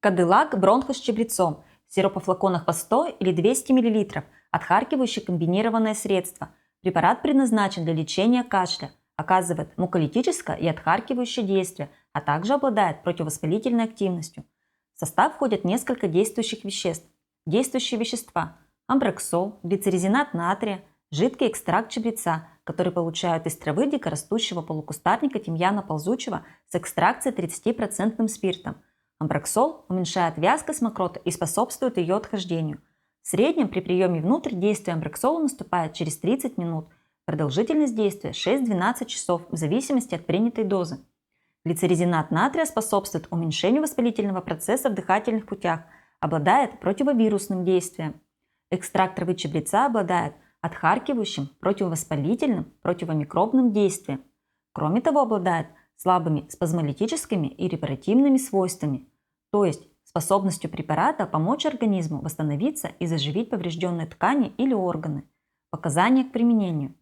Кадиллак бронхо с чабрецом. Сироп по флаконах по 100 или 200 мл. Отхаркивающее комбинированное средство. Препарат предназначен для лечения кашля. Оказывает муколитическое и отхаркивающее действие, а также обладает противовоспалительной активностью. В состав входят несколько действующих веществ. Действующие вещества – амброксол, глицеризинат натрия, жидкий экстракт чабреца, который получают из травы дикорастущего полукустарника тимьяна ползучего с экстракцией 30% спиртом. Амброксол уменьшает вязкость мокроты и способствует ее отхождению. В среднем при приеме внутрь действие амброксола наступает через 30 минут. Продолжительность действия 6-12 часов в зависимости от принятой дозы. Глицеризинат натрия способствует уменьшению воспалительного процесса в дыхательных путях, обладает противовирусным действием. Экстракт травы чабреца обладает отхаркивающим, противовоспалительным, противомикробным действием. Кроме того, обладает слабыми спазмолитическими и репаративными свойствами, то есть способностью препарата помочь организму восстановиться и заживить поврежденные ткани или органы. Показания к применению.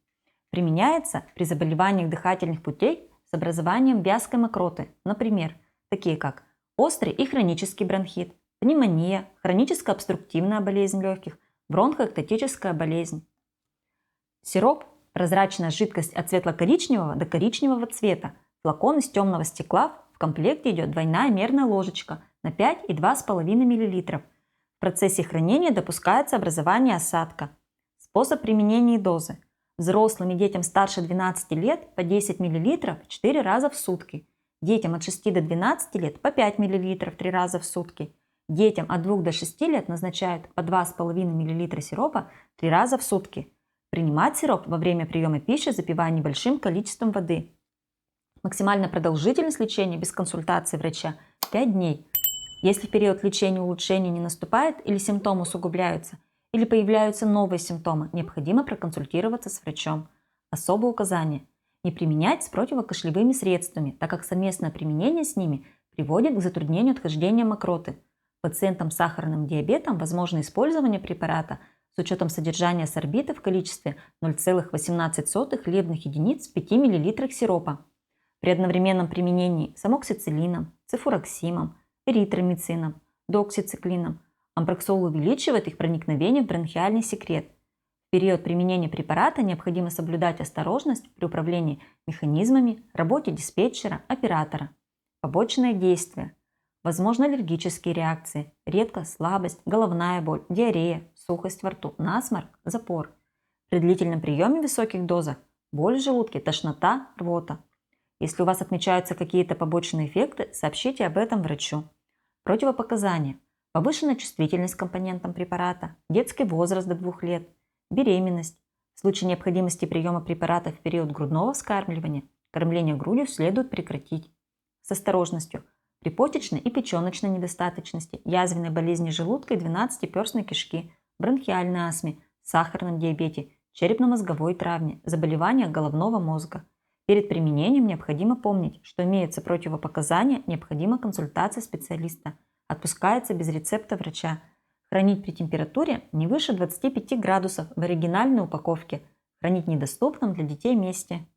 Применяется при заболеваниях дыхательных путей с образованием вязкой мокроты, например, такие как острый и хронический бронхит, пневмония, хроническая обструктивная болезнь легких, бронхоэктатическая болезнь. Сироп – прозрачная жидкость от светло-коричневого до коричневого цвета. Флакон из темного стекла, в комплекте идет двойная мерная ложечка на 5 и 2,5 мл. В процессе хранения допускается образование осадка. Способ применения и дозы. Взрослым и детям старше 12 лет по 10 мл 4 раза в сутки. Детям от 6 до 12 лет по 5 мл 3 раза в сутки. Детям от 2 до 6 лет назначают по 2,5 мл сиропа 3 раза в сутки. Принимать сироп во время приема пищи, запивая небольшим количеством воды. Максимальная продолжительность лечения без консультации врача – 5 дней. Если в период лечения улучшения не наступает или симптомы усугубляются, или появляются новые симптомы, необходимо проконсультироваться с врачом. Особые указания. Не применять с противокашлевыми средствами, так как совместное применение с ними приводит к затруднению отхождения мокроты. Пациентам с сахарным диабетом возможно использование препарата с учетом содержания сорбита в количестве 0,18 хлебных единиц в 5 мл сиропа. При одновременном применении с амоксициллином, цифуроксимом, эритромицином, доксициклином амброксол увеличивает их проникновение в бронхиальный секрет. В период применения препарата необходимо соблюдать осторожность при управлении механизмами, работе диспетчера, оператора. Побочные действия. Возможны аллергические реакции, редко слабость, головная боль, диарея, сухость во рту, насморк, запор. При длительном приеме в высоких дозах боль в желудке, тошнота, рвота. Если у вас отмечаются какие-то побочные эффекты, сообщите об этом врачу. Противопоказания. Повышенная чувствительность к компонентам препарата, детский возраст до 2 лет, беременность. В случае необходимости приема препарата в период грудного вскармливания, кормление грудью следует прекратить. С осторожностью. При почечной и печеночной недостаточности, язвенной болезни желудка и 12-перстной кишки, бронхиальной астме, сахарном диабете, черепно-мозговой травме, заболеваниях головного мозга. Перед применением необходимо помнить, что имеются противопоказания, необходима консультация специалиста. Отпускается без рецепта врача. Хранить при температуре не выше 25 градусов в оригинальной упаковке. Хранить в недоступном для детей месте.